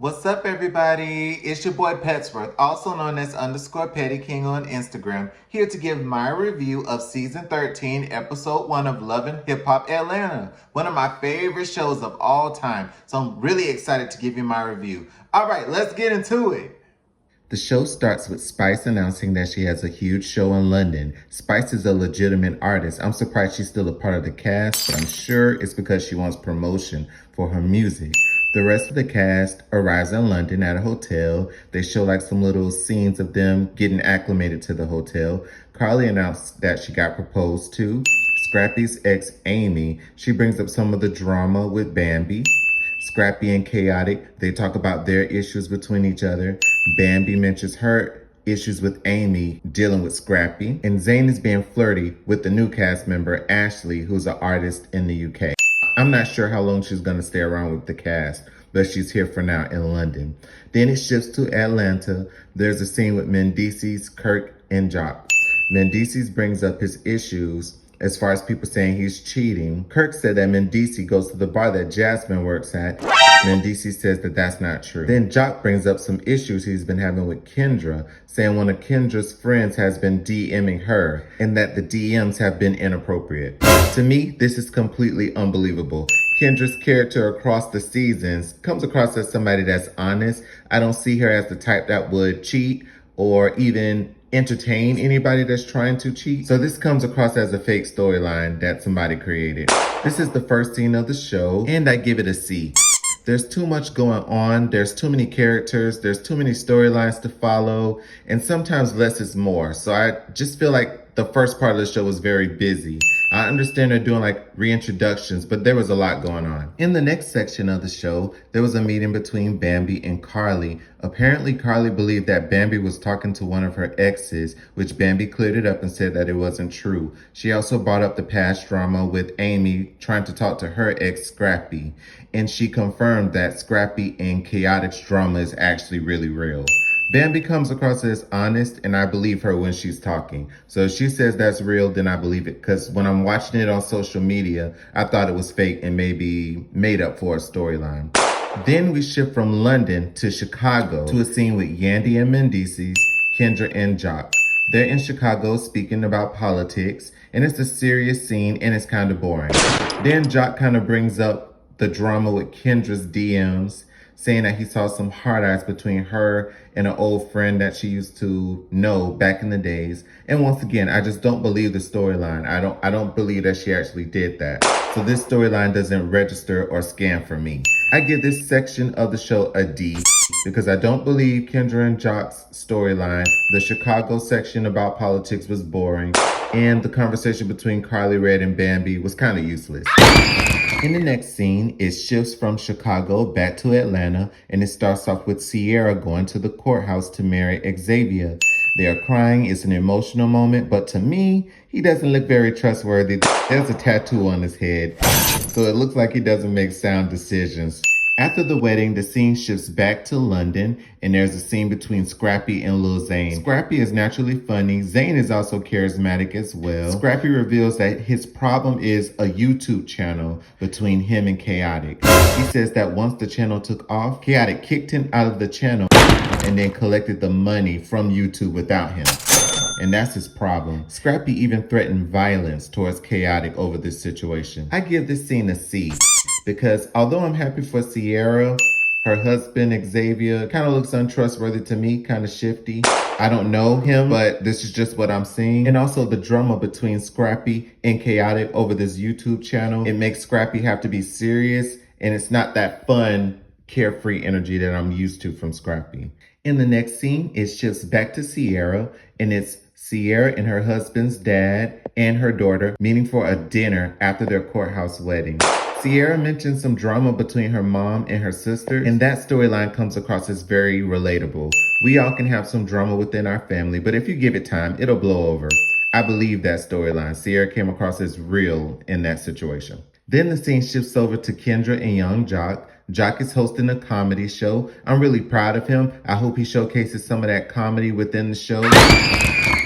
What's up, everybody? It's your boy Petsworth, also known as _Petty King on Instagram, here to give my review of Season 13, Episode 1 of Love & Hip Hop Atlanta, one of my favorite shows of all time. So I'm really excited to give you my review. All right, let's get into it. The show starts with Spice announcing that she has a huge show in London. Spice is a legitimate artist. I'm surprised she's still a part of the cast, but I'm sure it's because she wants promotion for her music. The rest of the cast arrives in London at a hotel. They show like some little scenes of them getting acclimated to the hotel. Carly announced that she got proposed to. Scrappy's ex, Amy, she brings up some of the drama with Bambi. Scrappy and Chaotic, they talk about their issues between each other. Bambi mentions her issues with Amy dealing with Scrappy. And Zane is being flirty with the new cast member, Ashley, who's an artist in the UK. I'm not sure how long she's going to stay around with the cast, but she's here for now in London. Then it shifts to Atlanta. There's a scene with Mendices, Kirk, and Jock. Mendices brings up his issues as far as people saying he's cheating. Kirk said that Mendices goes to the bar that Jasmine works at. Mendices says that that's not true. Then Jock brings up some issues he's been having with Kendra, saying one of Kendra's friends has been DMing her and that the DMs have been inappropriate. To me, this is completely unbelievable. Kendra's character across the seasons comes across as somebody that's honest. I don't see her as the type that would cheat or even entertain anybody that's trying to cheat. So this comes across as a fake storyline that somebody created. This is the first scene of the show, and I give it a C. There's too much going on, there's too many characters, there's too many storylines to follow, and sometimes less is more. So I just feel like the first part of the show was very busy. I understand they're doing like reintroductions, but there was a lot going on. In the next section of the show, there was a meeting between Bambi and Carly. Apparently, Carly believed that Bambi was talking to one of her exes, which Bambi cleared it up and said that it wasn't true. She also brought up the past drama with Amy trying to talk to her ex, Scrappy. And she confirmed that Scrappy and Chaotic's drama is actually really real. Bambi comes across as honest, and I believe her when she's talking. So if she says that's real, then I believe it. Because when I'm watching it on social media, I thought it was fake and maybe made up for a storyline. Then we shift from London to Chicago to a scene with Yandy and Mendices, Kendra and Jock. They're in Chicago speaking about politics, and it's a serious scene and it's kind of boring. Then Jock kind of brings up the drama with Kendra's DMs, saying that he saw some hard eyes between her and an old friend that she used to know back in the days. And once again, I just don't believe the storyline. I don't believe that she actually did that. So this storyline doesn't register or scan for me. I give this section of the show a D because I don't believe Kendra and Jock's storyline. The Chicago section about politics was boring, and the conversation between Carly Red and Bambi was kind of useless. In the next scene, it shifts from Chicago back to Atlanta, and it starts off with Sierra going to the courthouse to marry Xavier. They are crying. It's an emotional moment, but to me, he doesn't look very trustworthy. There's a tattoo on his head, so it looks like he doesn't make sound decisions. After the wedding, the scene shifts back to London, and there's a scene between Scrappy and Lil Zane. Scrappy is naturally funny. Zane is also charismatic as well. Scrappy reveals that his problem is a YouTube channel between him and Chaotic. He says that once the channel took off, Chaotic kicked him out of the channel and then collected the money from YouTube without him. And that's his problem. Scrappy even threatened violence towards Chaotic over this situation. I give this scene a C because although I'm happy for Sierra, her husband Xavier kind of looks untrustworthy to me, kind of shifty. I don't know him, but this is just what I'm seeing. And also the drama between Scrappy and Chaotic over this YouTube channel. It makes Scrappy have to be serious, and it's not that fun, carefree energy that I'm used to from Scrappy. In the next scene, it shifts back to Sierra, and it's Sierra and her husband's dad and her daughter meeting for a dinner after their courthouse wedding. Sierra mentions some drama between her mom and her sister, and that storyline comes across as very relatable. We all can have some drama within our family, but if you give it time, it'll blow over. I believe that storyline. Sierra came across as real in that situation. Then the scene shifts over to Kendra and young Jock. Jock is hosting a comedy show. I'm really proud of him. I hope he showcases some of that comedy within the show.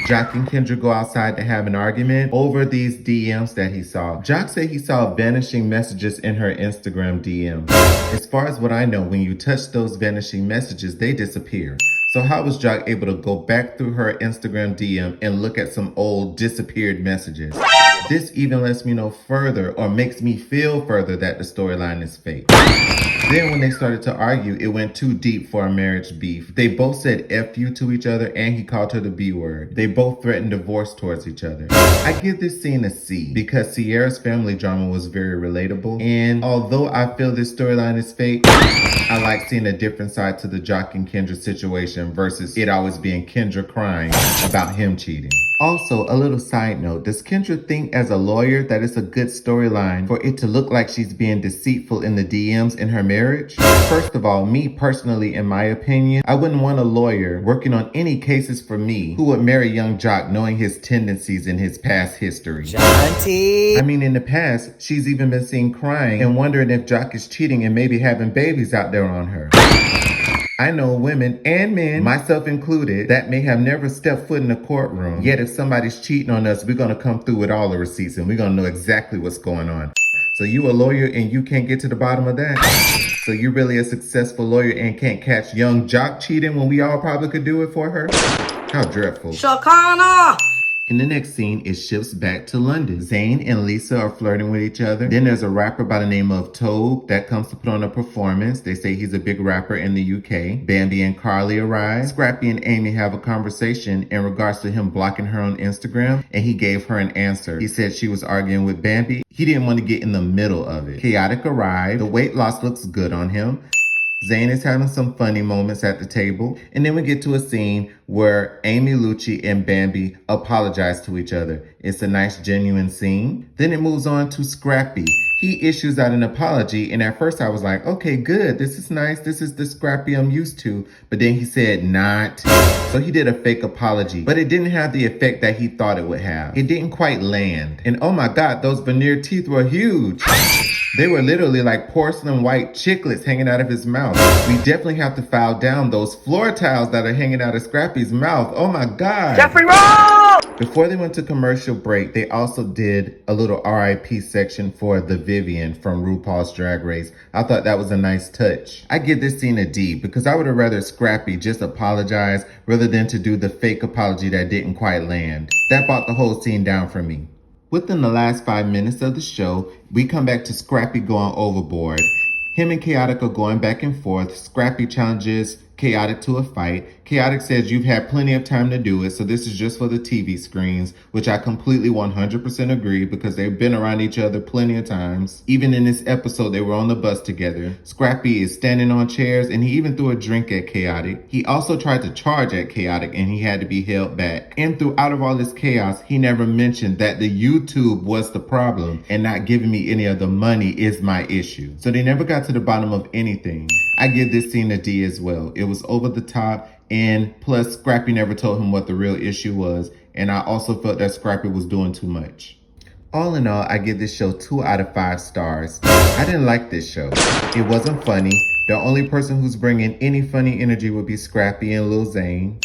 Jock and Kendra go outside to have an argument over these DMs that he saw. Jock said he saw vanishing messages in her Instagram DMs. As far as what I know, when you touch those vanishing messages, they disappear. So how was Jock able to go back through her Instagram DM and look at some old disappeared messages? This even lets me know further, or makes me feel further, that the storyline is fake. Then when they started to argue, it went too deep for a marriage beef. They both said F you to each other, and he called her the B word. They both threatened divorce towards each other. I give this scene a C because Sierra's family drama was very relatable. And although I feel this storyline is fake, I like seeing a different side to the Jock and Kendra situation versus it always being Kendra crying about him cheating. Also, a little side note, does Kendra think as a lawyer that it's a good storyline for it to look like she's being deceitful in the DMs in her marriage? First of all, me personally, in my opinion, I wouldn't want a lawyer working on any cases for me who would marry young Jock knowing his tendencies in his past history. Shanti! I mean, in the past, she's even been seen crying and wondering if Jock is cheating and maybe having babies out there on her. I know women and men, myself included, that may have never stepped foot in a courtroom. Yet if somebody's cheating on us, we're going to come through with all the receipts and we're going to know exactly what's going on. So you a lawyer and you can't get to the bottom of that? So you really a successful lawyer and can't catch young Jock cheating when we all probably could do it for her? How dreadful. Shakana! In the next scene, it shifts back to London. Zayn and Lisa are flirting with each other. Then there's a rapper by the name of Tobe that comes to put on a performance. They say he's a big rapper in the UK. Bambi and Carly arrive. Scrappy and Amy have a conversation in regards to him blocking her on Instagram, and he gave her an answer. He said she was arguing with Bambi. He didn't want to get in the middle of it. Chaotic arrived. The weight loss looks good on him. Zayn is having some funny moments at the table. And then we get to a scene where Amy Lucci and Bambi apologize to each other. It's a nice, genuine scene. Then it moves on to Scrappy. He issues out an apology, and at first I was like, okay, good, this is nice, this is the Scrappy I'm used to. But then he said not. So he did a fake apology, but it didn't have the effect that he thought it would have. It didn't quite land. And oh my God, those veneer teeth were huge. They were literally like porcelain white chiclets hanging out of his mouth. We definitely have to file down those floor tiles that are hanging out of Scrappy's mouth. Oh my God. Jeffrey Roll! Before they went to commercial break, they also did a little RIP section for the Vivian from RuPaul's Drag Race. I thought that was a nice touch. I give this scene a D because I would have rather Scrappy just apologize rather than to do the fake apology that didn't quite land. That brought the whole scene down for me. Within the last 5 minutes of the show, we come back to Scrappy going overboard. Him and Chaotic are going back and forth. Scrappy challenges Chaotic to a fight. Chaotic says you've had plenty of time to do it, so this is just for the TV screens, which I completely 100% agree because they've been around each other plenty of times. Even in this episode, they were on the bus together. Scrappy is standing on chairs, and he even threw a drink at Chaotic. He also tried to charge at Chaotic, and he had to be held back. And throughout of all this chaos, he never mentioned that the YouTube was the problem, and not giving me any of the money is my issue. So they never got to the bottom of anything. I give this scene a D as well. It was over the top, and plus Scrappy never told him what the real issue was, and I also felt that Scrappy was doing too much. All in all, I give this show 2 out of 5 stars. I didn't like this show. It wasn't funny. The only person who's bringing any funny energy would be Scrappy and Lil Zayn.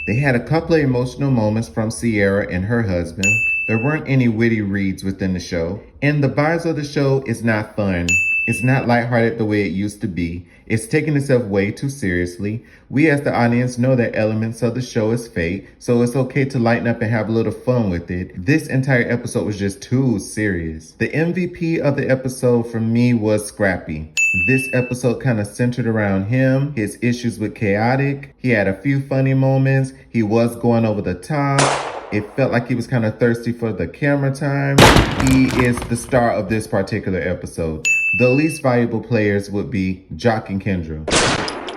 They had a couple of emotional moments from Sierra and her husband. There weren't any witty reads within the show. And the vibes of the show is not fun. It's not lighthearted the way it used to be. It's taking itself way too seriously. We as the audience know that elements of the show is fake, so it's okay to lighten up and have a little fun with it. This entire episode was just too serious. The MVP of the episode for me was Scrappy. This episode kind of centered around him, his issues with Chaotic. He had a few funny moments. He was going over the top. It felt like he was kind of thirsty for the camera time. He is the star of this particular episode. The least valuable players would be Jock and Kendra.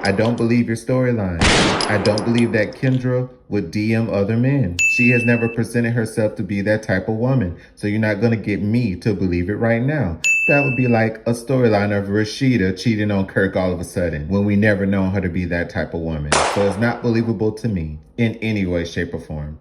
I don't believe your storyline. I don't believe that Kendra would DM other men. She has never presented herself to be that type of woman. So you're not going to get me to believe it right now. That would be like a storyline of Rashida cheating on Kirk all of a sudden when we never known her to be that type of woman. So it's not believable to me in any way, shape, or form.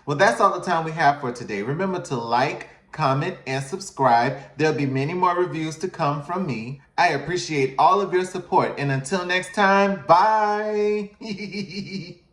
Well, that's all the time we have for today. Remember to like, comment, and subscribe. There'll be many more reviews to come from me. I appreciate all of your support. And until next time, bye.